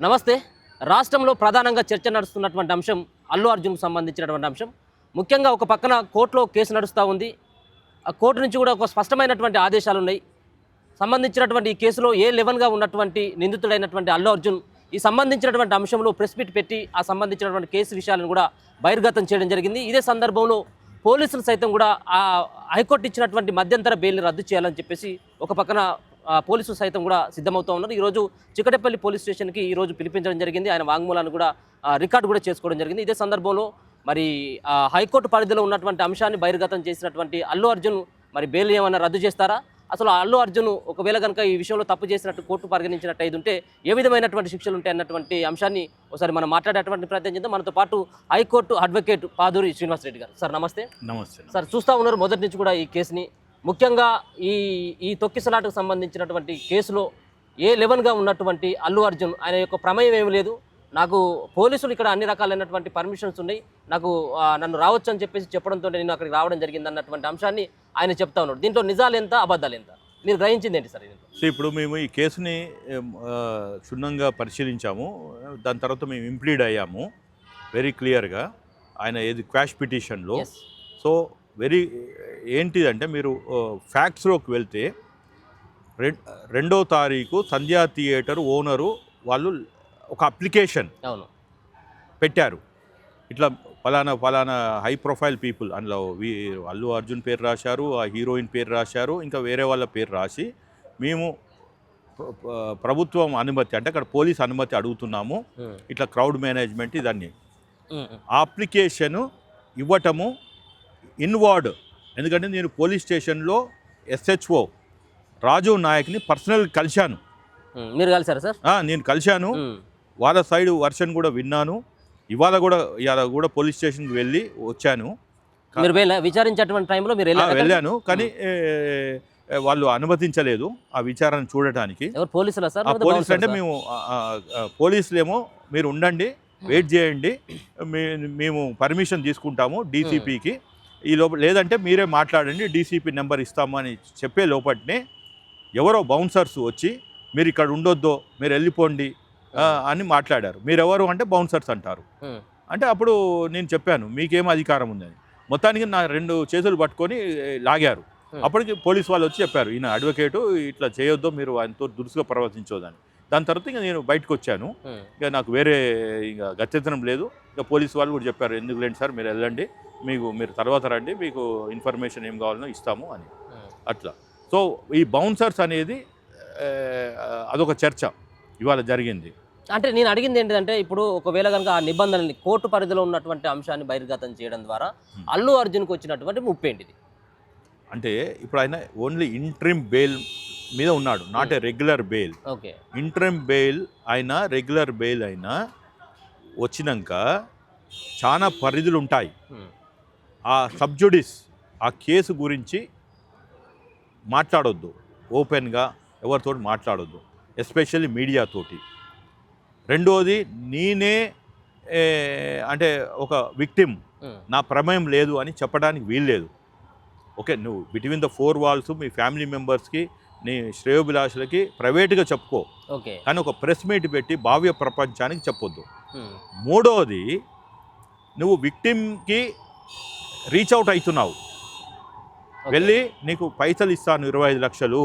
నమస్తే. రాష్ట్రంలో ప్రధానంగా చర్చ నడుస్తున్నటువంటి అంశం అల్లు అర్జున్కు సంబంధించినటువంటి అంశం. ముఖ్యంగా ఒక పక్కన కోర్టులో కేసు నడుస్తూ ఉంది. ఆ కోర్టు నుంచి కూడా ఒక స్పష్టమైనటువంటి ఆదేశాలు ఉన్నాయి. సంబంధించినటువంటి ఈ కేసులో A11గా ఉన్నటువంటి నిందితుడైనటువంటి అల్లు అర్జున్ ఈ సంబంధించినటువంటి అంశంలో ప్రెస్ మీట్ పెట్టి ఆ సంబంధించినటువంటి కేసు విషయాలను కూడా బహిర్గతం చేయడం జరిగింది. ఇదే సందర్భంలో పోలీసులు సైతం కూడా ఆ హైకోర్టు ఇచ్చినటువంటి మధ్యంతర బెయిల్ని రద్దు చేయాలని చెప్పేసి ఒక పక్కన పోలీసులు సైతం కూడా సిద్ధమవుతూ ఉన్నారు. ఈరోజు చికటపల్లి పోలీస్ స్టేషన్కి ఈరోజు పిలిపించడం జరిగింది. ఆయన వాంగ్మూలాన్ని కూడా రికార్డు కూడా చేసుకోవడం జరిగింది. ఇదే సందర్భంలో మరి హైకోర్టు పరిధిలో ఉన్నటువంటి అంశాన్ని బహిర్గతం చేసినటువంటి అల్లు అర్జున్ మరి బెయిల్ ఏమైనా రద్దు చేస్తారా, అసలు అల్లు అర్జున్ ఒకవేళ కనుక ఈ విషయంలో తప్పు చేసినట్టు కోర్టు పరిగణించినట్టు అయితే ఉంటే ఏ విధమైనటువంటి శిక్షలు ఉంటాయి అన్నటువంటి అంశాన్ని ఒకసారి మనం మాట్లాడేటువంటి ప్రయత్నం చేద్దాం. మనతో పాటు హైకోర్టు అడ్వకేట్ పాదూరి శ్రీనివాస్ రెడ్డి గారు. సార్ నమస్తే. నమస్తే సార్, చూస్తూ ఉన్నారు మొదటి నుంచి కూడా ఈ కేసుని. ముఖ్యంగా ఈ తొక్కిసలాటకు సంబంధించినటువంటి కేసులో A11గా ఉన్నటువంటి అల్లు అర్జున్ ఆయన యొక్క ప్రమేయం ఏమి లేదు, నాకు పోలీసులు ఇక్కడ అన్ని రకాలైనటువంటి పర్మిషన్స్ ఉన్నాయి, నన్ను రావచ్చు అని చెప్పేసి చెప్పడంతో నేను అక్కడికి రావడం జరిగింది అన్నటువంటి అంశాన్ని ఆయన చెప్తా ఉన్నాడు. దీంట్లో నిజాలు ఎంత, అబద్ధాలు ఎంత, మీరు గ్రహించింది ఏంటి సార్? సో ఇప్పుడు మేము ఈ కేసుని క్షుణ్ణంగా పరిశీలించాము. దాని తర్వాత మేము ఇంప్లీడ్ అయ్యాము వెరీ క్లియర్గా ఆయన ఏది క్వాష్ పిటిషన్లో. సో ఏంటిదంటే మీరు ఫ్యాక్ట్స్లోకి వెళ్తే 2వ తారీఖు సంధ్యా థియేటర్ ఓనరు వాళ్ళు ఒక అప్లికేషన్ పెట్టారు. ఇట్లా ఫలానా హై ప్రొఫైల్ పీపుల్, అందులో అల్లు అర్జున్ పేరు రాశారు, ఆ హీరోయిన్ పేరు రాశారు, ఇంకా వేరే వాళ్ళ పేరు రాసి మేము ప్రభుత్వం అనుమతి అంటే అక్కడ పోలీస్ అనుమతి అడుగుతున్నాము, ఇట్లా క్రౌడ్ మేనేజ్మెంట్ ఇదన్నీ. ఆ అప్లికేషను ఇవ్వటము ఇన్వార్డ్. ఎందుకంటే నేను పోలీస్ స్టేషన్లో SHO రాజు నాయక్ని పర్సనల్ కలిశాను. మీరు కలిసారా సార్? నేను కలిశాను. వాళ్ళ సైడ్ వర్షన్ కూడా విన్నాను. ఇవాళ కూడా పోలీస్ స్టేషన్కి వెళ్ళి వచ్చాను. మీరు విచారించేటువంటి టైంలో మీరు వెళ్ళాను, కానీ వాళ్ళు అనుమతించలేదు ఆ విచారణ చూడటానికి. పోలీసులు సార్? పోలీసులు అంటే మేము పోలీసులేమో మీరు ఉండండి, వెయిట్ చేయండి, మేము పర్మిషన్ తీసుకుంటాము DCPకి, ఈ లోపల లేదంటే మీరే మాట్లాడండి, DCP నెంబర్ ఇస్తాము అని చెప్పే లోపట్నే ఎవరో బౌన్సర్స్ వచ్చి మీరు ఇక్కడ ఉండొద్దో, మీరు వెళ్ళిపోండి అని మాట్లాడారు. మీరెవరు అంటే బౌన్సర్స్ అంటారు. అంటే అప్పుడు నేను చెప్పాను మీకేం అధికారం ఉందని. మొత్తానికి నా 2 చేతులు పట్టుకొని లాగారు. అప్పటికి పోలీసు వాళ్ళు వచ్చి చెప్పారు ఈయన అడ్వకేటు, ఇట్లా చేయొద్దో, మీరు ఆయనతో దురుసుగా ప్రవర్తించొద్దని. దాని తర్వాత ఇంకా నేను బయటకు వచ్చాను. ఇక నాకు వేరే ఇంకా గత్యంతరం లేదు. ఇక పోలీసు వాళ్ళు కూడా చెప్పారు ఎందుకు లేండి సార్, మీరు వెళ్ళండి, మీరు తర్వాత రండి, మీకు ఇన్ఫర్మేషన్ ఏం కావాలనో ఇస్తాము అని. అట్లా. సో ఈ బౌన్సర్స్ అనేది అదొక చర్చ ఇవాళ జరిగింది. అంటే నేను అడిగింది ఏంటంటే, ఇప్పుడు ఒకవేళ కనుక ఆ నిబంధనల్ని కోర్టు పరిధిలో ఉన్నటువంటి అంశాన్ని బహిర్గతం చేయడం ద్వారా అల్లు అర్జున్కి వచ్చినటువంటి ముప్పు ఏంటిది? అంటే ఇప్పుడు ఆయన ఓన్లీ ఇంట్రిమ్ బెయిల్ మీద ఉన్నాడు, not a regular bail. Okay, interim bail అయినా రెగ్యులర్ బెయిల్ అయినా వచ్చినాక చాలా పరిధులు ఉంటాయి. ఆ సబ్జుడిస్ ఆ కేసు గురించి మాట్లాడొద్దు, ఓపెన్గా ఎవరితో మాట్లాడొద్దు, ఎస్పెషల్లీ మీడియాతోటి. రెండోది, నేనే అంటే ఒక విక్టిమ్, నా ప్రమేయం లేదు అని చెప్పడానికి వీల్లేదు. ఓకే, నువ్వు బిట్వీన్ ద 4 వాల్స్ మీ ఫ్యామిలీ మెంబర్స్కి, నీ శ్రేయోభిలాషులకి ప్రైవేట్గా చెప్పుకో, కానీ ఒక ప్రెస్ మీట్ పెట్టి భావ్య ప్రపంచానికి చెప్పొద్దు. మూడోది, నువ్వు విక్టిమ్కి రీచ్ అవుట్ అవుతున్నావు, వెళ్ళి నీకు పైసలు ఇస్తాను 25 లక్షలు,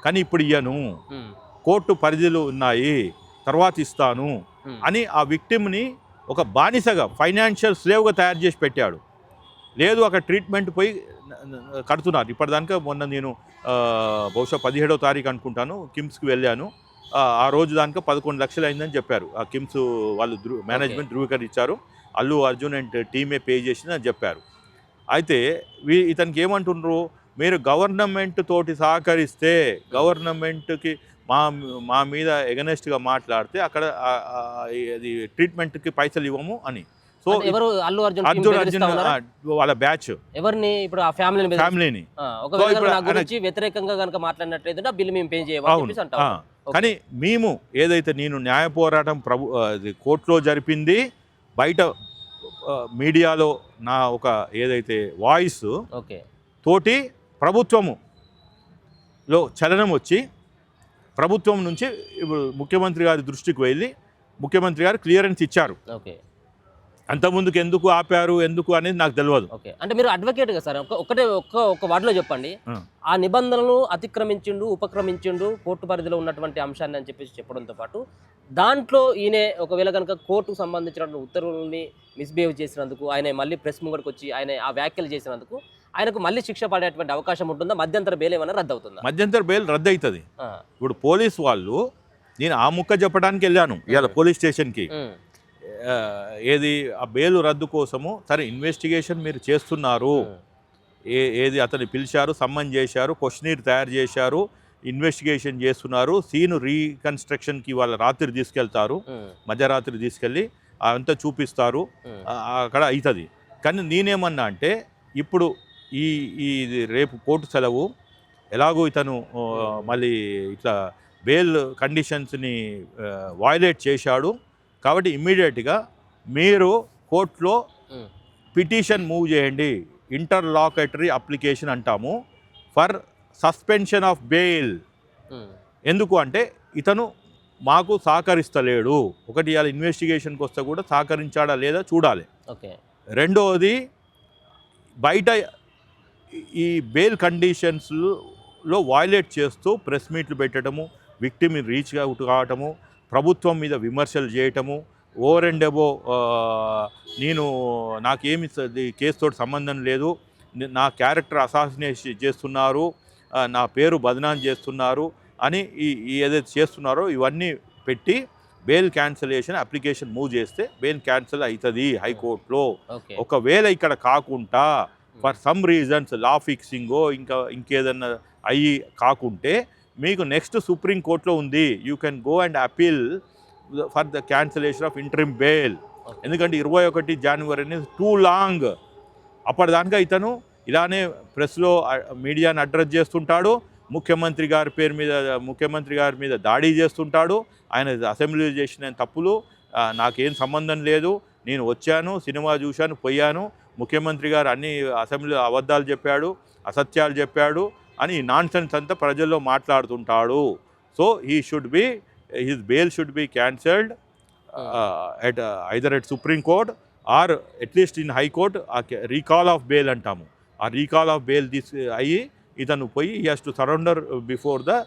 కానీ ఇప్పుడు ఇయ్యను, కోర్టు పరిధిలో ఉన్నాయి, తర్వాత ఇస్తాను అని ఆ విక్టిమ్ని ఒక బానిసగా, ఫైనాన్షియల్ స్లేవ్గా తయారు చేసి పెట్టాడు. లేదు అక్కడ ట్రీట్మెంట్ పోయి కడుతున్నారు. ఇప్పటిదాకా మొన్న నేను బహుశా 17వ తారీఖు అనుకుంటాను కిమ్స్కి వెళ్ళాను. ఆ రోజు దానికి 11 లక్షలు అయిందని చెప్పారు. ఆ కిమ్స్ వాళ్ళు మేనేజ్మెంట్ ధృవీకరించారు, అల్లు అర్జున్ అండ్ టీమే పే చేసిందని చెప్పారు. అయితే ఇతనికి ఏమంటున్నారు, మీరు గవర్నమెంట్ తోటి సహకరిస్తే, గవర్నమెంట్కి మా మీద ఎగనెస్ట్గా మాట్లాడితే అక్కడ అది ట్రీట్మెంట్కి పైసలు ఇవ్వము అని. సో ఎవరు అల్లు అర్జున్ వాళ్ళ బ్యాచ్ ఎవరిని, ఇప్పుడు ఆ ఫ్యామిలీని వ్యతిరేకంగా కనుక మాట్లాడినట్లయితే బిల్లు మేము పే చేయాలి. కానీ మేము ఏదైతే నేను న్యాయ పోరాటం కోర్టులో జరిపింది, బయట మీడియాలో నా ఒక ఏదైతే వాయిస్ తోటి ప్రభుత్వములో చలనం వచ్చి ప్రభుత్వం నుంచి ఇప్పుడు ముఖ్యమంత్రి గారి దృష్టికి వెళ్ళి ముఖ్యమంత్రి గారు క్లియరెన్స్ ఇచ్చారు. ఓకే. అంతకుముందుకు ఎందుకు ఆపారు ఎందుకు అనేది నాకు తెలియదు. ఓకే. అంటే మీరు అడ్వకేట్గా సార్ ఒక్క వార్డులో చెప్పండి, ఆ నిబంధనలు అతిక్రమించిండు, ఉపక్రమించిండు కోర్టు పరిధిలో ఉన్నటువంటి అంశాన్ని అని చెప్పేసి చెప్పడంతో పాటు దాంట్లో ఈయన ఒకవేళ కనుక కోర్టుకు సంబంధించిన ఉత్తర్వులని మిస్బిహేవ్ చేసినందుకు, ఆయన మళ్ళీ ప్రెస్ ముంగడికి వచ్చి ఆయన ఆ వ్యాఖ్యలు చేసినందుకు ఆయనకు మళ్ళీ శిక్ష పడేటువంటి అవకాశం ఉంటుందా? మధ్యంతర బెయిల్ ఏమైనా రద్దు అవుతుందా? మధ్యంతర బెయిల్ రద్దు అవుతుంది. ఇప్పుడు పోలీస్ వాళ్ళు, నేను ఆ ముక్క చెప్పడానికి వెళ్ళాను ఇవాళ పోలీస్ స్టేషన్కి, ఏది ఆ బెయిల్ రద్దు కోసము. సరే ఇన్వెస్టిగేషన్ మీరు చేస్తున్నారు, ఏది అతన్ని పిలిచారు, సమ్మన్ చేశారు, క్వశ్చనీర్ తయారు చేశారు, ఇన్వెస్టిగేషన్ చేస్తున్నారు, సీను రీకన్స్ట్రక్షన్కి వాళ్ళ రాత్రి తీసుకెళ్తారు, మధ్యరాత్రి తీసుకెళ్ళి అంతా చూపిస్తారు, అక్కడ అవుతుంది. కానీ నేనేమన్నా అంటే ఇప్పుడు ఈ రేపు కోర్టు సెలవు, ఎలాగో ఇతను మళ్ళీ ఇట్లా బెయిల్ కండిషన్స్ని వయలేట్ చేశాడు కాబట్టి ఇమ్మీడియట్గా మీరు కోర్టులో పిటిషన్ మూవ్ చేయండి, ఇంటర్లాకేటరీ అప్లికేషన్ అంటాము, ఫర్ సస్పెన్షన్ ఆఫ్ బెయిల్. ఎందుకు అంటే ఇతను మాకు సహకరిస్తలేడు. ఒకటి ఇవాళ ఇన్వెస్టిగేషన్కి వస్తే కూడా సహకరించాడా లేదా చూడాలి. రెండవది బయట ఈ బెయిల్ కండిషన్స్లో వయలేట్ చేస్తూ ప్రెస్ మీట్లు పెట్టడము, విక్టిమ్ని రీచ్ అవుట్ కావటము, ప్రభుత్వం మీద విమర్శలు చేయటము, ఓవర్ అండ్ అబో నాకేమి కేసుతో సంబంధం లేదు, నా క్యారెక్టర్ అసాసినేషన్ చేస్తున్నారు, నా పేరు బదనాం చేస్తున్నారు అని ఏదైతే చేస్తున్నారో ఇవన్నీ పెట్టి బెయిల్ క్యాన్సలేషన్ అప్లికేషన్ మూవ్ చేస్తే బెయిల్ క్యాన్సిల్ అవుతుంది హైకోర్టులో. ఒకవేళ ఇక్కడ కాకుండా ఫర్ సమ్ రీజన్స్ లా ఫిక్సింగో ఇంకేదన్నా అయ్యి కాకుంటే మీకు నెక్స్ట్ సుప్రీంకోర్టులో ఉంది, you can go and appeal for the cancellation of interim bail. ఎందుకంటే 21 జనవరి అనేది టూ లాంగ్. అప్పటిదాకా ఇతను ఇలానే ప్రెస్లో మీడియాని అడ్రస్ చేస్తుంటాడు, ముఖ్యమంత్రి గారి మీద దాడి చేస్తుంటాడు, ఆయన అసెంబ్లీలో చేసిన తప్పులు నాకేం సంబంధం లేదు, నేను వచ్చాను, సినిమా చూశాను, పోయాను, ముఖ్యమంత్రి గారు అన్ని అసెంబ్లీలో అబద్ధాలు చెప్పాడు, అసత్యాలు చెప్పాడు అని నాన్సెన్స్ అంతా ప్రజల్లో మాట్లాడుతుంటాడు. So his bail should be cancelled at either at Supreme Court or at least in High Court. Recall of bail అంటాము. ఆ రీకాల్ ఆఫ్ బెయిల్ అయ్యి ఇతను పోయి he has to surrender before the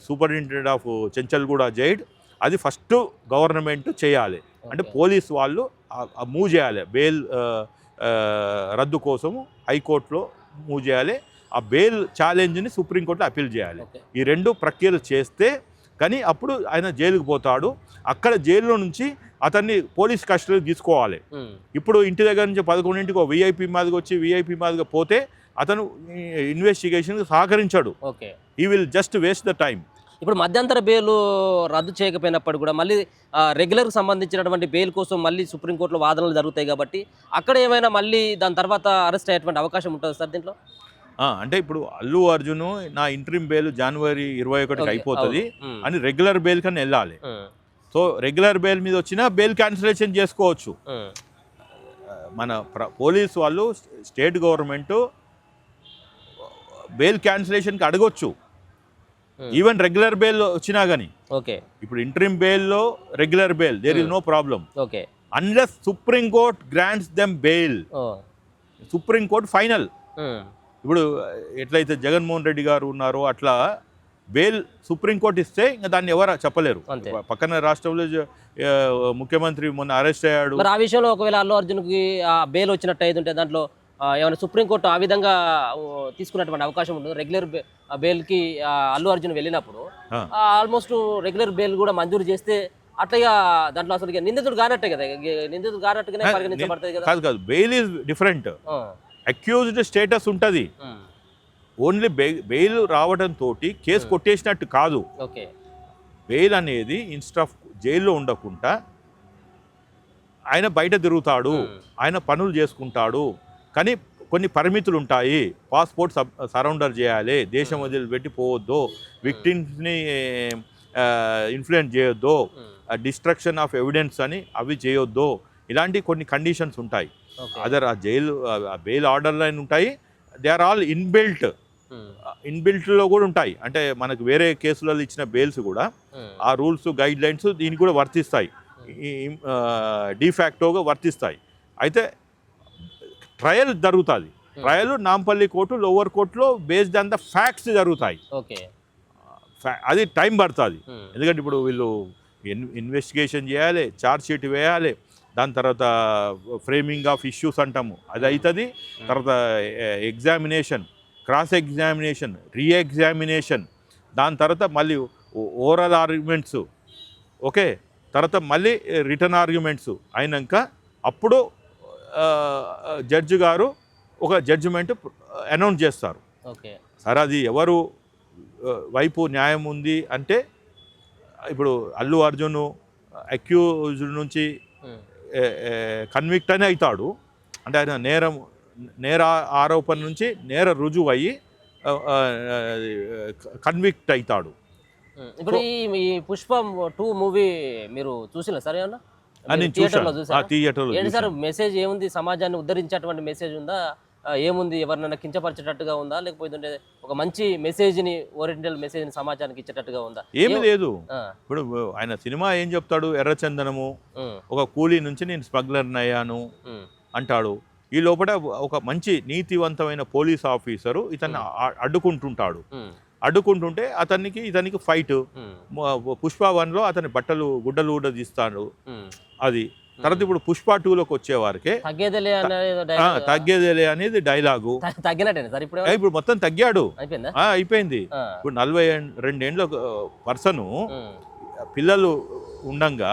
superintendent of Chanchalguda jail. అది first government చేయాలి. అంటే police వాళ్ళు move చేయాలి, బెయిల్ రద్దు కోసము హైకోర్టులో మూవ్ చేయాలి, ఆ బెయిల్ ఛాలెంజ్ని సుప్రీంకోర్టులో అపీల్ చేయాలి. ఈ రెండు ప్రక్రియలు చేస్తే కానీ అప్పుడు ఆయన జైలుకు పోతాడు. అక్కడ జైల్లో నుంచి అతన్ని పోలీస్ కస్టడీ తీసుకోవాలి. ఇప్పుడు ఇంటి దగ్గర నుంచి 11ంటికి విఐపి మాదిగా వచ్చి విఐపి మాదిగా పోతే అతను ఇన్వెస్టిగేషన్కి సహకరించాడు. He will just waste the time. ఇప్పుడు మధ్యంతర బెయిల్ రద్దు చేయకపోయినప్పుడు కూడా మళ్ళీ రెగ్యులర్కి సంబంధించినటువంటి బెయిల్ కోసం మళ్ళీ సుప్రీంకోర్టులో వాదనలు జరుగుతాయి కాబట్టి అక్కడ ఏమైనా మళ్ళీ దాని తర్వాత అరెస్ట్ అయ్యేటువంటి అవకాశం ఉంటుంది సార్ దీంట్లో? అంటే ఇప్పుడు అల్లు అర్జున్ నా ఇంటరిమ్ బెయిల్ జనవరి 21కి అయిపోతుంది అని రెగ్యులర్ బెయిల్ కన్నా వెళ్ళాలి. సో రెగ్యులర్ బెయిల్ మీద వచ్చినా బెయిల్ క్యాన్సిలేషన్ చేసుకోవచ్చు. మన పోలీసు వాళ్ళు స్టేట్ గవర్నమెంట్ బెయిల్ క్యాన్సిలేషన్కి అడగొచ్చు, ఈవెన్ రెగ్యులర్ బెయిల్ వచ్చినా కానీ. ఇప్పుడు ఇంటరిమ్ బెయిల్లో regular bail there is no problem unless supreme court grants them bail. Supreme court final. ఇప్పుడు ఎట్లయితే జగన్మోహన్ రెడ్డి గారు ఉన్నారో అట్లా బెయిల్ సుప్రీంకోర్టు ఇస్తే ఇంకా దాన్ని ఎవరు చెప్పలేరు. పక్కన రాష్ట్రంలో ముఖ్యమంత్రి మొన్న అరెస్ట్ అయ్యాడు. మరి ఆ విషయంలో ఒకవేళ అల్లు అర్జున్కి బెయిల్ వచ్చినట్టు అయితే ఉంటే దాంట్లో ఏమైనా సుప్రీంకోర్టు ఆ విధంగా తీసుకున్నటువంటి అవకాశం ఉంటుంది? రెగ్యులర్ బెయిల్కి అల్లు అర్జున్ వెళ్ళినప్పుడు ఆల్మోస్ట్ రెగ్యులర్ బెయిల్ కూడా మంజూరు చేస్తే అట్లా దాంట్లో అసలు నిందితుడు కానట్టే కదా, నిందితుడు కానట్టుగానే పరిగణించబడుతుంది కదా. కాదు, bail is different. Accused status ఉంటుంది. ఓన్లీ బెయిల్ రావడంతో కేసు కొట్టేసినట్టు కాదు. బెయిల్ అనేది ఇన్స్టెడ్ ఆఫ్ జైల్లో ఉండకుండా ఆయన బయట తిరుగుతాడు, ఆయన పనులు చేసుకుంటాడు. కానీ కొన్ని పరిమితులు ఉంటాయి. పాస్పోర్ట్ సరౌండర్ చేయాలి, దేశం వదిలిపెట్టి పోవద్దు, విక్టిమ్స్ని ఇన్ఫ్లుయెన్స్ చేయొద్దు, డిస్ట్రక్షన్ ఆఫ్ ఎవిడెన్స్ అని అవి చేయొద్దు. ఇలాంటి కొన్ని కండిషన్స్ ఉంటాయి. అదర్ ఆ బెయిల్ ఆర్డర్ లైన్ ఉంటాయి. దే ఆర్ ఆల్ ఇన్బిల్ట్ ఇన్బిల్ట్లో కూడా ఉంటాయి. అంటే మనకు వేరే కేసులలో ఇచ్చిన బెయిల్స్ కూడా ఆ రూల్స్ గైడ్ లైన్స్ దీనికి కూడా వర్తిస్తాయి, డిఫాక్టోగా వర్తిస్తాయి. అయితే ట్రయల్ జరుగుతుంది. ట్రయల్ నాంపల్లి కోర్టు, లోవర్ కోర్టులో బేస్డ్ ఆన్ ద ఫ్యాక్ట్స్ జరుగుతాయి. ఓకే, అది టైం పడుతుంది. ఎందుకంటే ఇప్పుడు వీళ్ళు ఇన్వెస్టిగేషన్ చేయాలి, ఛార్జ్ షీట్ వేయాలి, దాని తర్వాత ఫ్రేమింగ్ ఆఫ్ ఇష్యూస్ అంటాము అది అవుతుంది. తర్వాత ఎగ్జామినేషన్, క్రాస్ ఎగ్జామినేషన్, రీఎగ్జామినేషన్, దాని తర్వాత మళ్ళీ ఓరల్ ఆర్గ్యుమెంట్స్, ఓకే, తర్వాత మళ్ళీ రిటర్న్ ఆర్గ్యుమెంట్స్ అయినాక అప్పుడు జడ్జి గారు ఒక జడ్జిమెంట్ అనౌన్స్ చేస్తారు. ఓకే, సరే అది ఎవరు వైపు న్యాయం ఉంది అంటే ఇప్పుడు అల్లు అర్జున్ అక్యూజ్డ్ నుంచి కన్విక్ట్ అని అవుతాడు. అంటే ఆయన నేర ఆరోపణ నుంచి నేర రుజువు అయ్యి కన్విక్ట్ అవుతాడు. ఇప్పుడు ఈ పుష్ప 2 మూవీ మీరు చూసినా సరే అన్న? నేను చూసాను థియేటర్లో. ఏంటి సార్ మెసేజ్ ఏముంది? సమాజాన్ని ఉద్ధరించేటువంటి మెసేజ్ ఉందా? ఏముంది? ఎవరినైనా కించపరిచేటట్టుగా ఉందా, లేకపోతే ఒక మంచి మెసేజ్ని, ఓరియంటల్ మెసేజ్ని సమాజానికి ఇచ్చేటట్టుగా ఉందా? ఏమీ లేదు. ఇప్పుడు ఆయన సినిమా ఏం చెప్తాడు, ఎర్రచందనము ఒక కూలీ నుంచి నేను స్మగ్లర్ని అయ్యాను అంటాడు. ఈ లోపల ఒక మంచి నీతివంతమైన పోలీస్ ఆఫీసరు ఇతన్ని అడ్డుకుంటుంటాడు. అడ్డుకుంటుంటే ఇతనికి ఫైట్. పుష్ప 1లో అతని గుడ్డలు కూడా తీస్తాడు. అది తర్వాత ఇప్పుడు పుష్ప 2లోకి వచ్చేవారికి తగ్గేదేలే అనేది డైలాగు. ఇప్పుడు మొత్తం తగ్గాడు, అయిపోయింది. ఇప్పుడు 42 ఏండ్ల పర్సను పిల్లలు ఉండంగా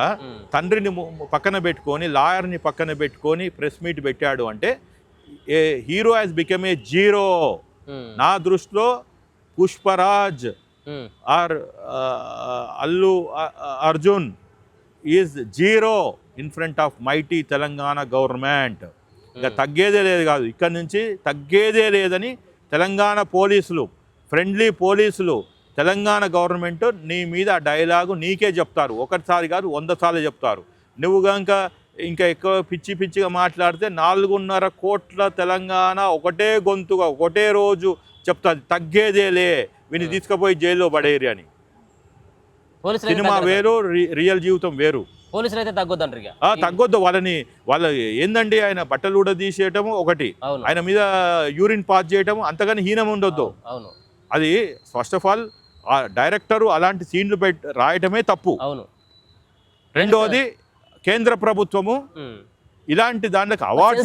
తండ్రిని పక్కన పెట్టుకొని, లాయర్ని పక్కన పెట్టుకొని ప్రెస్ మీట్ పెట్టాడు అంటే a hero has become a zero. నా దృష్టిలో Pushparaj or Allu Arjun is zero in front of mighty Telangana government. ఇంకా తగ్గేదే లేదు కాదు, ఇక్కడ నుంచి తగ్గేదే లేదని తెలంగాణ పోలీసులు, ఫ్రెండ్లీ పోలీసులు, తెలంగాణ గవర్నమెంట్ నీ మీద ఆ డైలాగు నీకే చెప్తారు. ఒకటిసారి కాదు 100 సార్లు చెప్తారు. నువ్వు కనుక ఇంకా ఎక్కువ పిచ్చిగా మాట్లాడితే 4.5 కోట్ల తెలంగాణ ఒకటే గొంతుగా ఒకటే రోజు చెప్తాది, తగ్గేదేలే, వీని తీసుకుపోయి జైల్లో పడేరి అని. సినిమా వేరు, రియల్ జీవితం వేరు. పోలీసులు అయితే తగ్గొద్దు. వాళ్ళ ఏందండి, ఆయన బట్టలు కూడా తీసేయటము ఒకటి, ఆయన మీద యూరిన్ పాస్ చేయటము అంతగాని హీనం ఉండొద్దు. అది ఫస్ట్ ఆఫ్ ఆల్ ఆ డైరెక్టరు అలాంటి సీన్లు రాయటమే తప్పు. రెండోది కేంద్ర ప్రభుత్వము ఇలాంటి దానికి అవార్డు.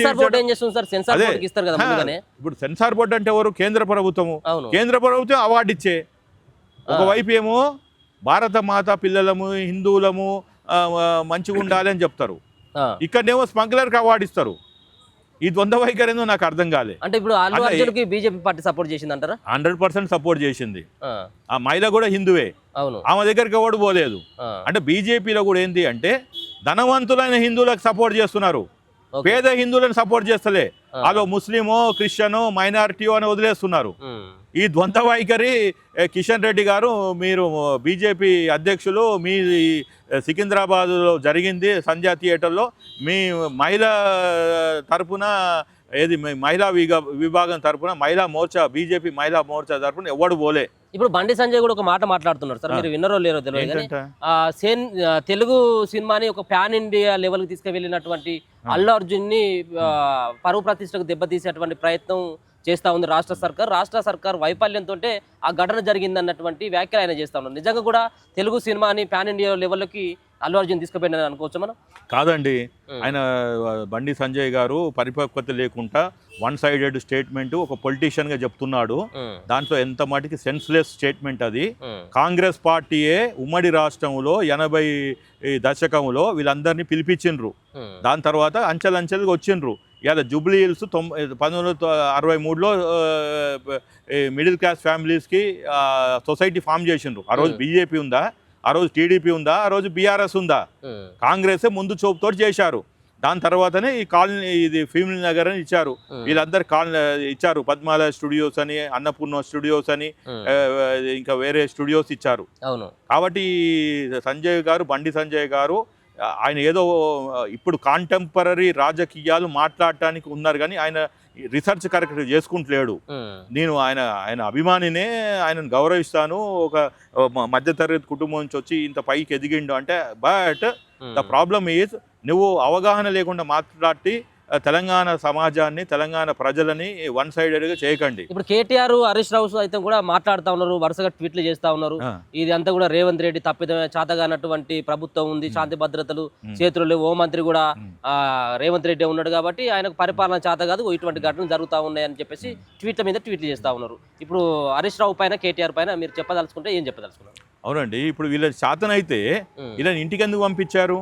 ఇప్పుడు సెన్సార్ బోర్డు అంటే ఎవరు? కేంద్ర ప్రభుత్వము. కేంద్ర ప్రభుత్వం అవార్డు ఇచ్చే, ఒకవైపు ఏమో భారత మాత పిల్లలము, హిందువులము మంచిగా ఉండాలి అని చెప్తారు, ఇక్కడనేమో స్మగ్లర్కి అవార్డు ఇస్తారు. ఈ ద్వంద్వ వైఖరి ఏందో నాకు అర్థం కాలే. అంటే ఇప్పుడు అల్లు అర్జున్కి బీజేపీ పార్టీ సపోర్ట్ చేసింది అంటారా? 100% సపోర్ట్ చేసింది. ఆ మహిళ కూడా హిందువే, ఆమె దగ్గరికి ఎవడు పోలేదు. అంటే బీజేపీలో కూడా ఏంటి అంటే ధనవంతులైన హిందువులకు సపోర్ట్ చేస్తున్నారు, పేద హిందువులను సపోర్ట్ చేస్తలే. వాళ్ళు ముస్లిమో, క్రిస్టియనో, మైనారిటీయో అని వదిలేస్తున్నారు. ఈ ద్వంద్వ వైఖరి కిషన్ రెడ్డి గారు, మీరు బీజేపీ అధ్యక్షులు, మీ సికింద్రాబాద్లో జరిగింది సంధ్యా థియేటర్లో, మీ మహిళా తరపున మహిళా విభాగం తరపున మహిళా మోర్చా, బీజేపీ మహిళా మోర్చా తరపున ఎవడు పోలే. ఇప్పుడు బండి సంజయ్ కూడా ఒక మాట మాట్లాడుతున్నారు సార్, మీరు విన్నరో లేరో తెలియదు, తెలుగు సినిమాని ఒక ప్యాన్ ఇండియా లెవెల్కి తీసుకువెళ్ళినటువంటి అల్లు అర్జున్ని పరువు ప్రతిష్టకు దెబ్బతీసేటువంటి ప్రయత్నం చేస్తూ ఉంది రాష్ట్ర సర్కార్ వైఫల్యంతో ఆ ఘటన జరిగింది అన్నటువంటి వ్యాఖ్యలు ఆయన చేస్తూ ఉన్నారు. నిజంగా కూడా తెలుగు సినిమాని ప్యాన్ ఇండియా లెవెల్లోకి అల్లు అర్జున్ తీసుకుపోయినని అనుకోవచ్చు మనం? కాదండి, ఆయన బండి సంజయ్ గారు పరిపక్వత లేకుండా వన్ సైడెడ్ స్టేట్మెంట్ ఒక పొలిటీషియన్గా చెప్తున్నాడు. దాంట్లో ఎంత మటుకి సెన్స్లెస్ స్టేట్మెంట్ అది. కాంగ్రెస్ పార్టీయే ఉమ్మడి రాష్ట్రంలో 80 దశకంలో వీళ్ళందరినీ పిలిపించిండ్రు, దాని తర్వాత అంచెలంచెలుగా వచ్చిండ్రు. ఇవాళ జూబ్లీ హిల్స్ 1963లో మిడిల్ క్లాస్ ఫ్యామిలీస్కి సొసైటీ ఫామ్ చేసిండ్రు. ఆ రోజు బీజేపీ ఉందా, ఆ రోజు టీడీపీ ఉందా, ఆ రోజు బీఆర్ఎస్ ఉందా? కాంగ్రెసే ముందు చూపుతో చేశారు. దాని తర్వాతనే ఈ కాలనీ, ఇది ఫిల్మ్ నగర్ అని ఇచ్చారు. వీళ్ళందరూ ఇచ్చారు, పద్మాల స్టూడియోస్ అని, అన్నపూర్ణ స్టూడియోస్ అని, ఇంకా వేరే స్టూడియోస్ ఇచ్చారు. కాబట్టి బండి సంజయ్ గారు ఆయన ఏదో ఇప్పుడు కాంటెంపరీ రాజకీయాలు మాట్లాడటానికి ఉన్నారు, కానీ ఆయన రీసెర్చ్ కరెక్ట్ చేసుకుంటలేడు. నేను ఆయన అభిమానినే, ఆయనను గౌరవిస్తాను. ఒక మధ్యతరగతి కుటుంబం నుంచి వచ్చి ఇంత పైకి ఎదిగిండు అంటే, బట్ ద ప్రాబ్లమ్ ఈజ్ నువ్వు అవగాహన లేకుండా మాట్లాడి తెలంగాణ సమాజాన్ని, తెలంగాణ ప్రజలని వన్ సైడెడ్గా చేయకండి. ఇప్పుడు కేటీఆర్, హరీష్ రావు అయితే కూడా మాట్లాడుతూ ఉన్నారు, వరుసగా ట్వీట్లు చేస్తూ ఉన్నారు. ఇది అంతా కూడా రేవంత్ రెడ్డి తప్పిదమే, చాతగానటువంటి ప్రభుత్వం ఉంది, శాంతి భద్రతలు చేతులు లేవు, హోంమంత్రి కూడా రేవంత్ రెడ్డి ఉన్నాడు కాబట్టి ఆయనకు పరిపాలన చేత కాదు, ఇటువంటి ఘటనలు జరుగుతూ ఉన్నాయని చెప్పేసి ట్వీట్ల మీద ట్వీట్లు చేస్తూ ఉన్నారు. ఇప్పుడు హరీష్ రావు పైన, కేటీఆర్ పైన మీరు చెప్పదలుచుకుంటే ఏం చెప్పదలుచుకున్నారు? అవునండి, ఇప్పుడు వీళ్ళ శాతనైతే వీళ్ళని ఇంటికి ఎందుకు పంపించారు?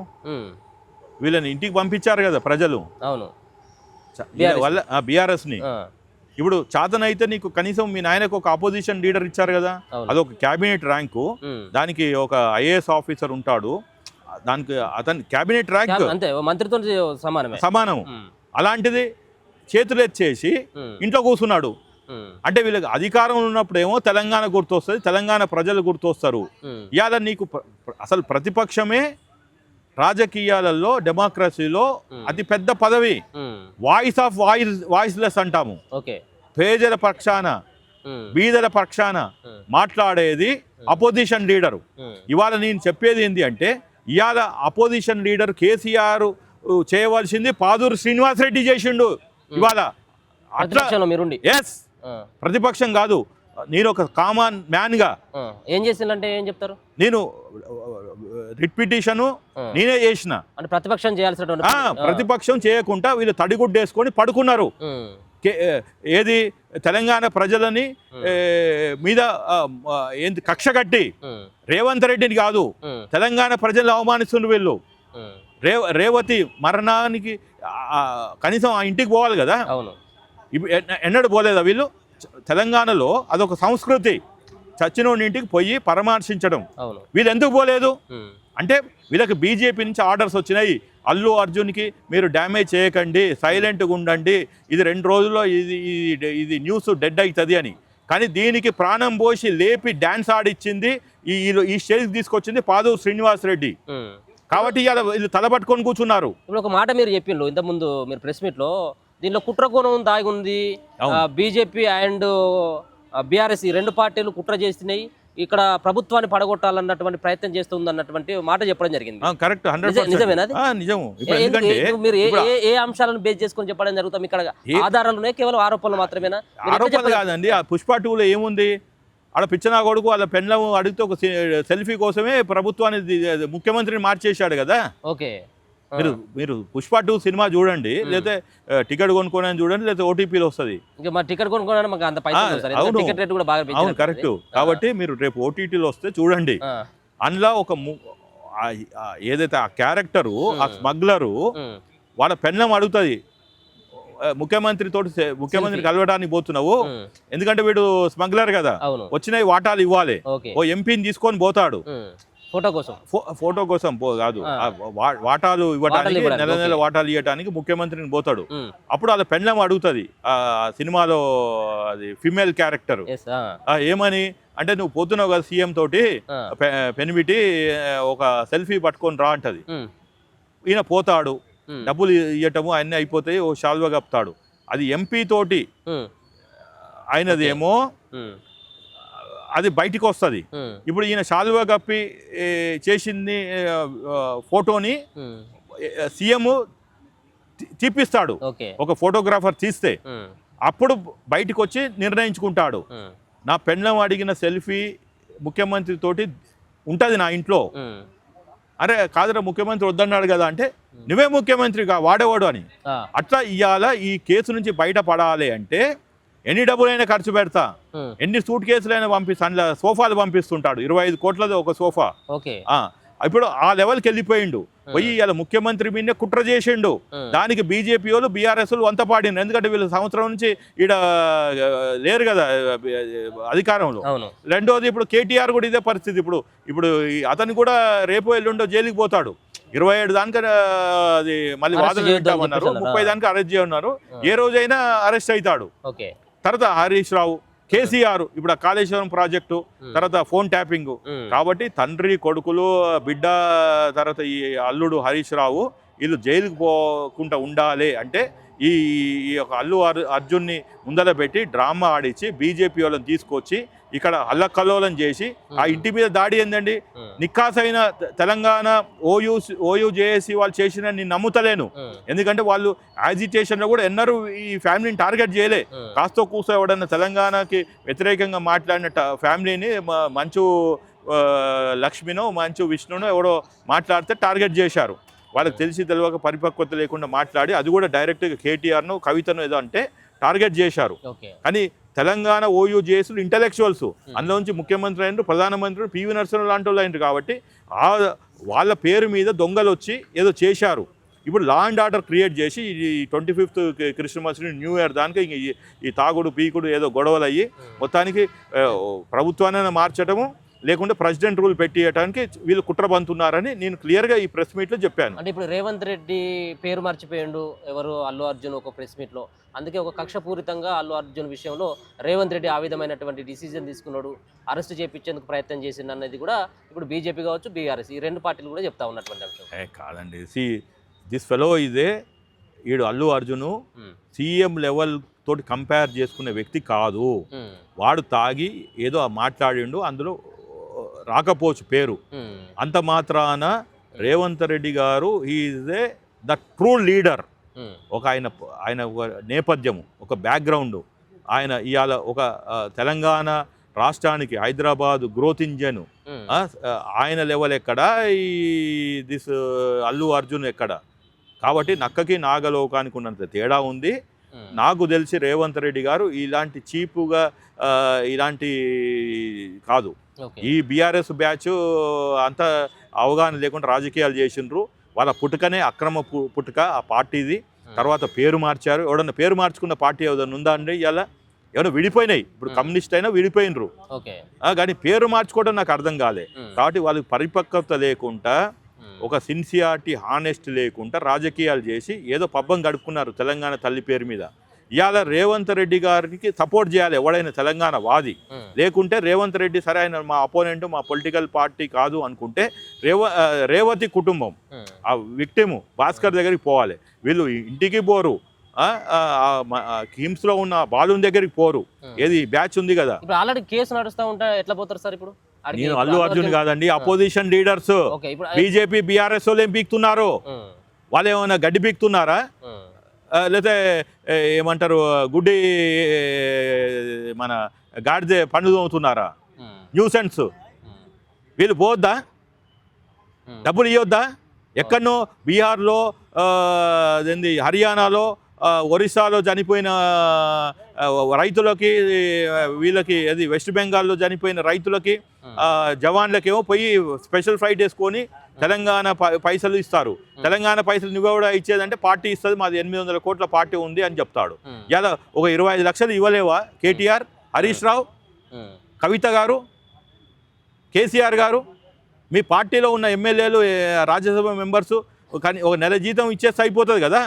వీళ్ళని ఇంటికి పంపించారు కదా ప్రజలు. అవును, వల్ల బీఆర్ఎస్ని. ఇప్పుడు చాతనైతే నీకు కనీసం మీ నాయనకు ఒక అపోజిషన్ లీడర్ ఇచ్చారు కదా, అదొక క్యాబినెట్ ర్యాంకు, దానికి ఒక ఐఏఎస్ ఆఫీసర్ ఉంటాడు, దానికి అతని క్యాబినెట్ ర్యాంక్ అంతే, మంత్రితో సమానం. అలాంటిది చేతులు ఎత్తేసి ఇంట్లో కూర్చున్నాడు అంటే వీళ్ళకి అధికారం ఉన్నప్పుడేమో తెలంగాణ గుర్తొస్తుంది, తెలంగాణ ప్రజలు గుర్తొస్తారు. ఇవాళ నీకు అసలు ప్రతిపక్షమే రాజకీయాలలో, డెమోక్రసీలో అతి పెద్ద పదవి. వాయిస్ ఆఫ్ వాయిస్లెస్ అంటాము. పేదల పక్షాన, బీదల పక్షాన మాట్లాడేది అపోజిషన్ లీడరు. ఇవాళ నేను చెప్పేది ఏంటి అంటే, ఇవాళ అపోజిషన్ లీడర్ కేసీఆర్ చేయవలసింది పాదూరు శ్రీనివాసరెడ్డి చేసిండు. ఇవాళ అట్లా ఎస్, ప్రతిపక్షం కాదు, నేను ఒక కామన్ మ్యాన్గా ఏం చేసిందంటే ఏం చెప్తారు? నేను రిట్ పిటిషను నేనే చేసిన. అంటే ప్రతిపక్షం చేయాల్సిన, ప్రతిపక్షం చేయకుండా వీళ్ళు తడిగుడ్డు వేసుకొని పడుకున్నారు. ఏది తెలంగాణ ప్రజలని మీద ఏంటి కక్ష కట్టి రేవంత్ రెడ్డిని కాదు, తెలంగాణ ప్రజలు అవమానిస్తున్నారు వీళ్ళు. రేవతి మరణానికి కనీసం ఆ ఇంటికి పోవాలి కదా, ఎన్నడూ పోలేదా వీళ్ళు? తెలంగాణలో అదొక సంస్కృతి, చచ్చినోడి ఇంటికి పోయి పరామర్శించడం. వీళ్ళు ఎందుకు పోలేదు అంటే, వీళ్ళకి బీజేపీ నుంచి ఆర్డర్స్ వచ్చినాయి, అల్లు అర్జున్కి మీరు డ్యామేజ్ చేయకండి, సైలెంట్గా ఉండండి, ఇది 2 రోజుల్లో ఇది న్యూస్ డెడ్ అవుతుంది అని. కానీ దీనికి ప్రాణం పోసి లేపి డ్యాన్స్ ఆడిచ్చింది, ఈ స్టేజ్కి తీసుకొచ్చింది పాదూరు శ్రీనివాసరెడ్డి. కాబట్టి ఇవాళ వీళ్ళు తలపట్టుకొని కూర్చున్నారు. ఇప్పుడు ఒక మాట మీరు చెప్పిండ్రు ఇంతకుముందు మీరు ప్రెస్ మీట్లో, దీనిలో కుట్రకోణం దాగి ఉంది, బీజేపీ అండ్ బీఆర్ఎస్ ఈ 2 పార్టీలు కుట్ర చేస్తున్నాయి, ఇక్కడ ప్రభుత్వాన్ని పడగొట్టాలన్నటువంటి ప్రయత్నం చేస్తుంది అన్నటువంటి మాట చెప్పడం జరిగింది. కరెక్ట్, నిజమేనా? నిజము. మీరు ఏ అంశాలను బేస్ చేసుకొని చెప్పడం జరుగుతుంది? ఇక్కడ ఆధారాలు ఉన్నాయి, కేవలం ఆరోపణలు మాత్రమేనా? ఆరోపణలు కాదండి. ఆ పుష్ప 2లో ఏముంది? ఆడ పిచ్చనా కొడుకు వాళ్ళ పెన్లం అడిగితే ఒక సెల్ఫీ కోసమే ప్రభుత్వాన్ని, ముఖ్యమంత్రిని మార్చేశాడు కదా. ఓకే, మీరు పుష్ప 2 సినిమా చూడండి, లేకపోతే టికెట్ కొనుక్కోని చూడండి, లేకపోతే ఓటీపీలో వస్తుంది. టికెట్ కొనుక్కోవడానికి మాకు అంత పైసలు టికెట్ రేట్ కూడా బాగా పెంచారు. అవును, కరెక్ట్. కాబట్టి మీరు రేపు ఓటీటీలో వస్తే చూడండి, అందులో ఒక ఏదైతే ఆ క్యారెక్టరు, ఆ స్మగ్లరు వాళ్ళ పెన్నం అడుగుతుంది, ముఖ్యమంత్రి కలవడానికి పోతున్నావు, ఎందుకంటే వీడు స్మగ్లర్ కదా, వచ్చినవి వాటాలు ఇవ్వాలి, ఓ ఎంపీని తీసుకొని పోతాడు ఫోటో కోసం కాదు, వాటాలు ఇవ్వడానికి, నెల వాటాలు ఇవ్వడానికి ముఖ్యమంత్రిని పోతాడు. అప్పుడు వాళ్ళ పెన్లం అడుగుతుంది ఆ సినిమాలో, అది ఫిమేల్ క్యారెక్టర్, ఏమని అంటే, నువ్వు పోతున్నావు కదా సీఎం తోటి, పెనిమిటి ఒక సెల్ఫీ పట్టుకొని రా అంటది. ఈయన పోతాడు, డబ్బులు ఇవ్వటము అన్నీ అయిపోతాయి, ఓ షాల్వా కప్తాడు. అది ఎంపీ తోటి అయినది ఏమో, అది బయటికి వస్తుంది. ఇప్పుడు ఈయన షాల్వా కప్పి చేసింది ఫోటోని సీఎం తీపిస్తాడు, ఒక ఫోటోగ్రాఫర్ తీస్తే, అప్పుడు బయటకు వచ్చి నిర్ణయించుకుంటాడు, నా పెన్లం అడిగిన సెల్ఫీ ముఖ్యమంత్రి తోటి ఉంటుంది నా ఇంట్లో. అరే కాదురా, ముఖ్యమంత్రి వద్దన్నాడు కదా అంటే, నువ్వే ముఖ్యమంత్రిగా వాడేవాడు అని. అట్లా ఇవాళ ఈ కేసు నుంచి బయటపడాలి అంటే ఎన్ని డబ్బులైనా ఖర్చు పెడతా, ఎన్ని సూట్ కేసులైనా పంపిస్తా, సోఫాలు పంపిస్తుంటాడు, 25 కోట్లది ఒక సోఫా. ఇప్పుడు ఆ లెవెల్కి వెళ్ళిపోయిండు, పోయి ఇలా ముఖ్యమంత్రి మీదే కుట్ర చేసిండు. దానికి బీజేపీ వాళ్ళు, బీఆర్ఎస్ వాళ్ళు వంత పాడిండు, ఎందుకంటే వీళ్ళు సంవత్సరం నుంచి ఈడ లేరు కదా అధికారంలో. రెండోది, ఇప్పుడు కేటీఆర్ కూడా ఇదే పరిస్థితి. ఇప్పుడు అతను కూడా రేపు ఎల్లుండో జైలుకి పోతాడు. 27 దానికి అది మళ్ళీ వాదన చేద్దామన్నారు, 30 దానికి అరెస్ట్ చేయన్నారు. ఏ రోజైనా అరెస్ట్ అవుతాడు. తర్వాత హరీష్ రావు, కేసీఆర్, ఇప్పుడు ఆ కాళేశ్వరం ప్రాజెక్టు, తర్వాత ఫోన్ ట్యాపింగ్. కాబట్టి తండ్రి కొడుకులు, బిడ్డ, తర్వాత ఈ అల్లుడు హరీష్ రావు వీళ్ళు జైలుకు పోకుండా ఉండాలి అంటే ఈ ఈ యొక్క అర్జున్ని ముందర పెట్టి డ్రామా ఆడించి బీజేపీ వాళ్ళని తీసుకొచ్చి ఇక్కడ అల్లకల్లోలం చేసి ఆ ఇంటి మీద దాడి ఏందండి? నిక్కాసైన తెలంగాణ ఓయూజేఏసీ వాళ్ళు చేసిన నేను నమ్ముతలేను. ఎందుకంటే వాళ్ళు యాజిటేషన్లో కూడా ఎన్నరూ ఈ ఫ్యామిలీని టార్గెట్ చేయలే. కాస్తో కూసో ఎవడన్నా తెలంగాణకి వ్యతిరేకంగా మాట్లాడిన ఫ్యామిలీని మంచు లక్ష్మినో మంచు విష్ణునో ఎవడో మాట్లాడితే టార్గెట్ చేశారు. వాళ్ళకి తెలిసి తెలియక పరిపక్వత లేకుండా మాట్లాడి అది కూడా డైరెక్ట్గా కేటీఆర్ను కవితను ఏదో అంటే టార్గెట్ చేశారు. కానీ తెలంగాణ ఓయూజేఎస్లు ఇంటలెక్చువల్స్, అందులోంచి ముఖ్యమంత్రి అయినరు, ప్రధానమంత్రి పివి నరసింహరావు లాంటి వాళ్ళు అయినరు కాబట్టి వాళ్ళ పేరు మీద దొంగలు వచ్చి ఏదో చేశారు. ఇప్పుడు లా అండ్ ఆర్డర్ క్రియేట్ చేసి ఈ 25th క్రిస్మస్ న్యూ ఇయర్ దానికి ఈ తాగుడు పీకుడు ఏదో గొడవలు అయ్యి మొత్తానికి ప్రభుత్వాన్ని మార్చడము లేకుంటే ప్రెసిడెంట్ రూల్ పెట్టియడానికి వీళ్ళు కుట్రబంతున్నారని నేను క్లియర్గా ఈ ప్రెస్ మీట్లో చెప్పాను. అంటే ఇప్పుడు రేవంత్ రెడ్డి పేరు మర్చిపోయిండు ఎవరు అల్లు అర్జున్ ఒక ప్రెస్ మీట్లో, అందుకే ఒక కక్షపూరితంగా అల్లు అర్జున్ విషయంలో రేవంత్ రెడ్డి ఆ విధమైనటువంటి డిసిజన్ తీసుకున్నాడు, అరెస్ట్ చేయించేందుకు ప్రయత్నం చేసింది అన్నది కూడా ఇప్పుడు బీజేపీ కావచ్చు బీఆర్ఎస్ ఈ రెండు పార్టీలు కూడా చెప్తా ఉన్నటువంటి అంశం. కాదండి, దిస్ ఫెలో ఇదే ఈడు అల్లు అర్జును సీఎం లెవెల్ తోటి కంపేర్ చేసుకునే వ్యక్తి కాదు. వాడు తాగి ఏదో మాట్లాడిండు, అందులో రాకపోవచ్చు పేరు. అంత మాత్రాన రేవంత్ రెడ్డి గారు ఈజ్ ద ట్రూ లీడర్. ఒక ఆయన నేపథ్యము, ఒక బ్యాక్గ్రౌండ్, ఆయన ఇవాళ ఒక తెలంగాణ రాష్ట్రానికి హైదరాబాద్ గ్రోత్ ఇంజన్, ఆయన లెవెల్ ఎక్కడ, ఈ దిస్ అల్లు అర్జున్ ఎక్కడ. కాబట్టి నక్కకి నాగలోకానికి ఉన్నంత తేడా ఉంది. నాకు తెలిసి రేవంత్ రెడ్డి గారు ఇలాంటి చీపుగా ఇలాంటి కాదు. ఈ బీఆర్ఎస్ బ్యాచ్ అంత అవగాహన లేకుండా రాజకీయాలు చేసిండ్రు. వాళ్ళ పుట్టుకనే అక్రమ పుట్టుక ఆ పార్టీది. తర్వాత పేరు మార్చారు. ఎవడన్నా పేరు మార్చుకున్న పార్టీ ఏదైనా ఉందా అండి? ఇలా ఏమైనా విడిపోయినాయి. ఇప్పుడు కమ్యూనిస్ట్ అయినా విడిపోయినరు, కానీ పేరు మార్చుకోవడం నాకు అర్థం కాలే. కాబట్టి వాళ్ళకి పరిపక్వత లేకుండా, ఒక సిన్సియారిటీ హానెస్ట్ లేకుండా రాజకీయాలు చేసి ఏదో పబ్బం గడుపుకున్నారు తెలంగాణ తల్లి పేరు మీద. ఇవాళ రేవంత్ రెడ్డి గారికి సపోర్ట్ చేయాలి ఎవడైనా తెలంగాణ వాది. లేకుంటే రేవంత్ రెడ్డి సరే ఆయన మా అపోనెంట్, మా పొలిటికల్ పార్టీ కాదు అనుకుంటే రేవతి కుటుంబం ఆ విక్టిము భాస్కర్ దగ్గరికి పోవాలి. వీళ్ళు ఇంటికి పోరు, కిమ్స్లో ఉన్న బాలుని దగ్గరికి పోరు. ఏది బ్యాచ్ ఉంది కదా, ఇప్పుడు ఆల్రెడీ కేసు నడుస్తూ ఉంటా ఎట్లా పోతారు సార్? ఇప్పుడు నేను అల్లు అర్జున్ కాదండి, అపోజిషన్ లీడర్స్ బీజేపీ బీఆర్ఎస్ వాళ్ళు ఏం పీకుతున్నారు? వాళ్ళు ఏమైనా గడ్డి పీకుతున్నారా? లేకపోతే ఏమంటారు గుడ్డి మన గాడిదే పండు తోముతున్నారా? న్యూసెన్స్. వీళ్ళు పోవద్దా? డబ్బులు ఇవ్వద్దా? ఎక్కడనో బీహార్లో, అదేంది హర్యానాలో, ఒరిస్సాలో చనిపోయిన రైతులకి, వీళ్ళకి అది వెస్ట్ బెంగాల్లో చనిపోయిన రైతులకి, జవాన్లకేమో పోయి స్పెషల్ ఫ్లైట్ వేసుకొని తెలంగాణ పైసలు ఇస్తారు. తెలంగాణ పైసలు నువ్వు కూడా ఇచ్చేదంటే పార్టీ ఇస్తుంది, మాది 800 కోట్ల పార్టీ ఉంది అని చెప్తాడు. ఇలా ఒక 25 లక్షలు ఇవ్వలేవా కేటీఆర్, హరీష్ రావు, కవిత గారు, కేసీఆర్ గారు? మీ పార్టీలో ఉన్న ఎమ్మెల్యేలు, రాజ్యసభ మెంబర్సు కానీ ఒక నెల జీతం ఇచ్చేస్తే అయిపోతుంది కదా.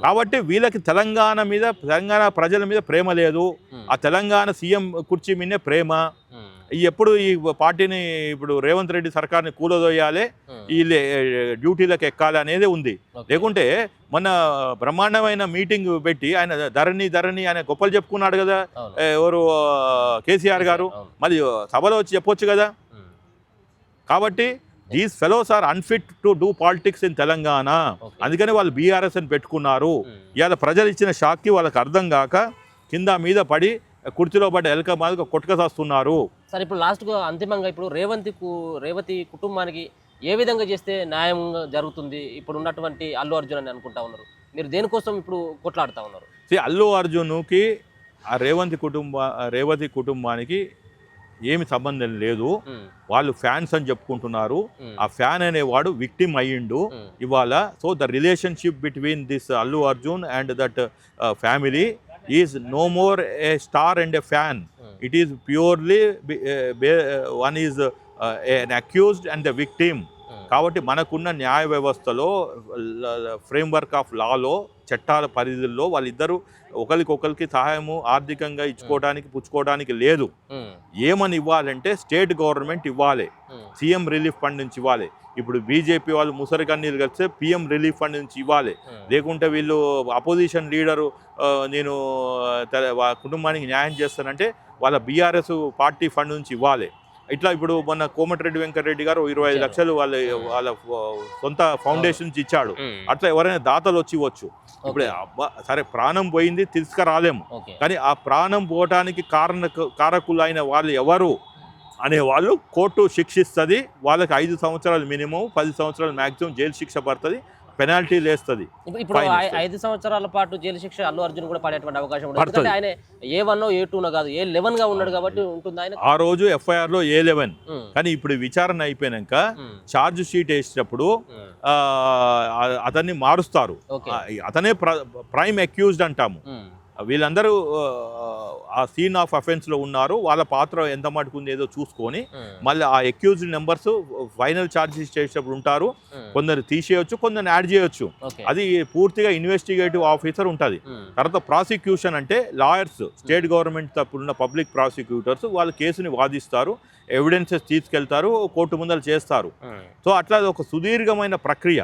కాబట్టి వీళ్ళకి తెలంగాణ మీద, తెలంగాణ ప్రజల మీద ప్రేమ లేదు. ఆ తెలంగాణ సీఎం కుర్చీ మీదే ప్రేమ. ఎప్పుడు ఈ పార్టీని ఇప్పుడు రేవంత్ రెడ్డి సర్కార్ని కూలదోయాలి, వీళ్ళు డ్యూటీలకు ఎక్కాలి అనేది ఉంది. లేకుంటే మొన్న బ్రహ్మాండమైన మీటింగ్ పెట్టి ఆయన ధరణి ఆయన గొప్పలు చెప్పుకున్నాడు కదా ఎవరు, కేసీఆర్ గారు. మరి సభలో వచ్చి చెప్పొచ్చు కదా. కాబట్టి these fellows are unfit to do politics in Telangana. అందుకని వాళ్ళు బీఆర్ఎస్ అని పెట్టుకున్నారు. ఇవాళ ప్రజలు ఇచ్చిన షాక్కి వాళ్ళకి అర్థం కాక కింద మీద పడి కుర్చీలో పడ్డ ఎలక మాదిగా కొట్టుకసాస్తున్నారు. సార్ ఇప్పుడు లాస్ట్గా అంతిమంగా ఇప్పుడు రేవతి కుటుంబానికి ఏ విధంగా చేస్తే న్యాయం జరుగుతుంది ఇప్పుడు ఉన్నటువంటి అల్లు అర్జున్ అని అనుకుంటా ఉన్నారు? మీరు దేనికోసం ఇప్పుడు కొట్లాడుతూ ఉన్నారు? అల్లు అర్జున్కి ఆ రేవతి కుటుంబానికి ఏమి సంబంధం లేదు. వాళ్ళు ఫ్యాన్స్ అని చెప్పుకుంటున్నారు. ఆ ఫ్యాన్ అనేవాడు విక్టిమ్ అయ్యిండు ఇవాళ. So the relationship between this Allu Arjun and that family is no more a star and a fan. It is purely one is an accused and the victim. కాబట్టి మనకున్న న్యాయ వ్యవస్థలో ఫ్రేమ్వర్క్ ఆఫ్ లాలో చట్టాల పరిధిలో వాళ్ళిద్దరూ ఒకరికొకరికి సహాయము ఆర్థికంగా ఇచ్చుకోవడానికి పుచ్చుకోవడానికి లేదు. ఏమని ఇవ్వాలంటే స్టేట్ గవర్నమెంట్ ఇవ్వాలి, సీఎం రిలీఫ్ ఫండ్ నుంచి ఇవ్వాలి. ఇప్పుడు బీజేపీ వాళ్ళు ముసరి కన్నీరు కలిస్తే పిఎం రిలీఫ్ ఫండ్ నుంచి ఇవ్వాలి. లేకుంటే వీళ్ళు అపోజిషన్ లీడరు నేను కుటుంబానికి న్యాయం చేస్తానంటే వాళ్ళ బీఆర్ఎస్ పార్టీ ఫండ్ నుంచి ఇవ్వాలి. ఇట్లా ఇప్పుడు మొన్న కోమటిరెడ్డి వెంకటరెడ్డి గారు 25 లక్షలు వాళ్ళ సొంత ఫౌండేషన్ నుంచి ఇచ్చాడు. అట్లా ఎవరైనా దాతలు వచ్చి ఇవ్వచ్చు. ఇప్పుడు సరే ప్రాణం పోయింది తీసుకురాలేము, కానీ ఆ ప్రాణం పోవటానికి కారకులైన వాళ్ళు ఎవరు అనే వాళ్ళు కోర్టు శిక్షిస్తుంది. వాళ్ళకి 5 సంవత్సరాలు మినిమం, 10 సంవత్సరాలు మ్యాక్సిమం జైలు శిక్ష పడుతుంది, పెనాల్టీ లేస్తుంది. ఇప్పుడు 5 సంవత్సరాల పాటు జైలు శిక్ష అల్లు అర్జున్ కూడా పడేటువంటి అవకాశం ఉంటుంది. ఆయన A1 A2 కాదు A11 గా ఉన్నాడు కాబట్టి ఉంటుంది. ఆయన ఆ రోజు FIR లో A11, కానీ ఇప్పుడు విచారణ అయిపోయినాక ఛార్జ్ షీట్ వేసేటప్పుడు అతన్ని మారుస్తారు. అతనే ప్రైమ్ అక్యూజ్డ్ అంటాము. వీళ్ళందరూ ఆ సీన్ ఆఫ్ అఫెన్స్లో ఉన్నారు, వాళ్ళ పాత్ర ఎంత మటుకుంది ఏదో చూసుకొని మళ్ళీ ఆ అక్యూజ్డ్ నెంబర్స్ ఫైనల్ ఛార్జెస్ చేసేటప్పుడు ఉంటారు. కొందరు తీసేయచ్చు, కొందరు యాడ్ చేయొచ్చు. అది పూర్తిగా ఇన్వెస్టిగేటివ్ ఆఫీసర్ ఉంటుంది. తర్వాత ప్రాసిక్యూషన్ అంటే లాయర్స్, స్టేట్ గవర్నమెంట్ తరపున పబ్లిక్ ప్రాసిక్యూటర్స్ వాళ్ళు కేసుని వాదిస్తారు, ఎవిడెన్సెస్ తీసుకెళ్తారు, కోర్టు ముందర చేస్తారు. సో అట్లా ఒక సుదీర్ఘమైన ప్రక్రియ.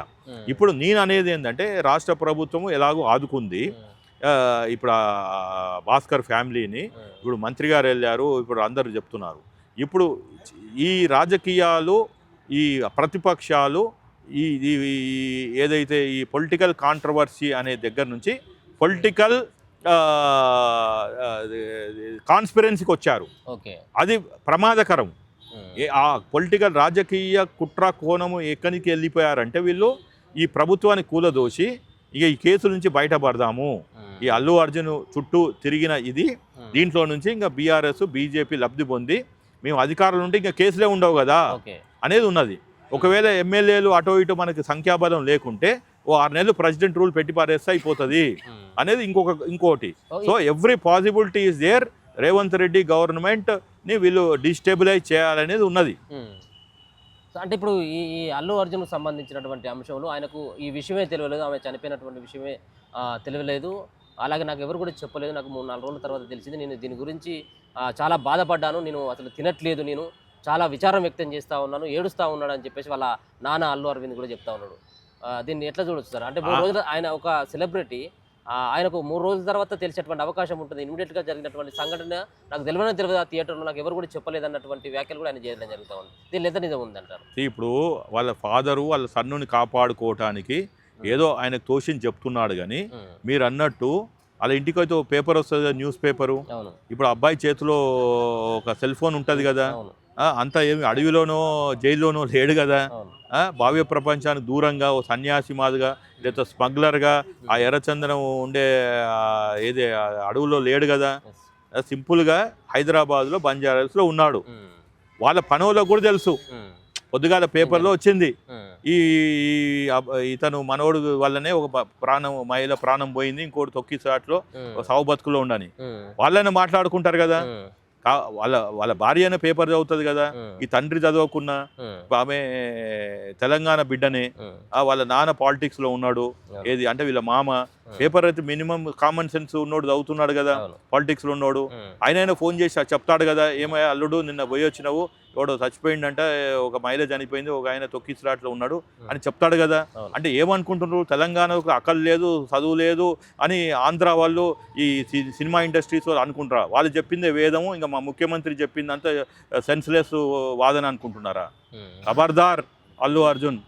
ఇప్పుడు నేను అనేది ఏంటంటే రాష్ట్ర ప్రభుత్వము ఎలాగో ఆదుకుంది. ఇప్పుడు భాస్కర్ ఫ్యామిలీని ఇప్పుడు మంత్రి గారు వెళ్ళారు, ఇప్పుడు అందరూ చెప్తున్నారు. ఇప్పుడు ఈ రాజకీయాలు, ఈ ప్రతిపక్షాలు, ఈ ఏదైతే ఈ పొలిటికల్ కాంట్రవర్సీ అనే దగ్గర నుంచి పొలిటికల్ కాన్స్పిరెన్సీకి వచ్చారు. అది ప్రమాదకరం. ఆ పొలిటికల్ రాజకీయ కుట్ర కోణము ఎక్కడికి వెళ్ళిపోయారంటే వీళ్ళు ఈ ప్రభుత్వాన్ని కూలదోసి ఇక ఈ కేసు నుంచి బయటపడదాము, ఈ అల్లు అర్జున్ చుట్టూ తిరిగిన దీంట్లో నుంచి ఇంకా బీఆర్ఎస్ బీజేపీ లబ్ధి పొంది మేము అధికారులు ఉంటే ఇంకా కేసులే ఉండవు కదా అనేది ఉన్నది. ఒకవేళ ఎమ్మెల్యేలు అటో ఇటు మనకి సంఖ్యాబలం లేకుంటే 6 నెలలు ప్రెసిడెంట్ రూల్ పెట్టి పారేస్తే అయిపోతుంది అనేది ఇంకోటి. So every possibility is there. Revanth Reddy గవర్నమెంట్ని వీళ్ళు డిస్టెబిలైజ్ చేయాలనేది ఉన్నది. అంటే ఇప్పుడు ఈ అల్లు అర్జున్కు సంబంధించినటువంటి అంశంలో ఆయనకు ఈ విషయమే తెలియలేదు, ఆమె చనిపోయినటువంటి విషయమే తెలియలేదు. అలాగే నాకు ఎవరు కూడా చెప్పలేదు, నాకు 3-4 రోజుల తర్వాత తెలిసింది. నేను దీని గురించి చాలా బాధపడ్డాను, నేను అసలు తినట్లేదు, నేను చాలా విచారం వ్యక్తం చేస్తూ ఉన్నాను, ఏడుస్తూ ఉన్నాడు అని చెప్పేసి వాళ్ళ నాన్న అల్లు అరవింద్ కూడా చెప్తా ఉన్నాడు. దీన్ని ఎట్లా చూడొచ్చు సార్? అంటే 3 రోజులు ఆయన ఒక సెలబ్రిటీ, ఆయనకు 3 రోజుల తర్వాత తెలిసేటువంటి అవకాశం ఉంటుంది. ఇమీడియట్గా జరిగినటువంటి సంఘటన నాకు తెలియదు, ఆ థియేటర్లో నాకు ఎవరు కూడా చెప్పలేదు అన్నటువంటి వ్యాఖ్యలు కూడా ఆయన చేయడం జరుగుతూ ఉంది. దీనిలో ఎంత నిజం ఉందంటారు? ఇప్పుడు వాళ్ళ ఫాదరు వాళ్ళ సన్నుని కాపాడుకోవటానికి ఏదో ఆయనకు తోషిని చెప్తున్నాడు, కానీ మీరు అన్నట్టు వాళ్ళ ఇంటికి అయితే పేపర్ వస్తుంది, న్యూస్ పేపరు. ఇప్పుడు అబ్బాయి చేతిలో ఒక సెల్ ఫోన్ ఉంటుంది కదా, అంతా ఏమి అడవిలోనో జైల్లోనో లేడు కదా. భావ్య ప్రపంచానికి దూరంగా ఓ సన్యాసి మాదిగా లేదా స్మగ్లర్గా ఆ ఎర్రచందనం ఉండే ఏదే అడవుల్లో లేడు కదా. సింపుల్గా హైదరాబాద్లో బంజారాస్లో ఉన్నాడు. వాళ్ళ పనులకు కూడా తెలుసు. పొద్దుగాల పేపర్లో వచ్చింది ఇతను మనోడు వల్లనే ఒక మహిళ ప్రాణం పోయింది, ఇంకోటి తొక్కిసాట్లో సావు బతుకులో ఉండని. వాళ్ళని మాట్లాడుకుంటారు కదా. వాళ్ళ భార్య అనే పేపర్ చదువుతుంది కదా. ఈ తండ్రి చదవకున్నా ఆమె తెలంగాణ బిడ్డనే, వాళ్ళ నాన్న పాలిటిక్స్ లో ఉన్నాడు. ఏది అంటే వీళ్ళ మామ పేపర్ అయితే మినిమం కామన్ సెన్స్ ఉన్నోడు చదువుతున్నాడు కదా, పాలిటిక్స్ లో ఉన్నాడు. ఆయన ఫోన్ చేసి చెప్తాడు కదా, ఏమయ్యా అల్లుడు నిన్న పోయి వచ్చినావు, ఎవడో చచ్చిపోయిందంటే ఒక మహిళ చనిపోయింది, ఒక ఆయన తొక్కిసలాట్లో ఉన్నాడు అని చెప్తాడు కదా. అంటే ఏమనుకుంటున్నారు, తెలంగాణకు అక్కలు లేదు, చదువు లేదు అని ఆంధ్ర వాళ్ళు ఈ సినిమా ఇండస్ట్రీస్ వాళ్ళు అనుకుంటారా? వాళ్ళు చెప్పిందే వేదము, ఇంకా మా ముఖ్యమంత్రి చెప్పిందంతా సెన్స్లెస్ వాదన అనుకుంటున్నారా? ఖబర్దార్ అల్లు అర్జున్.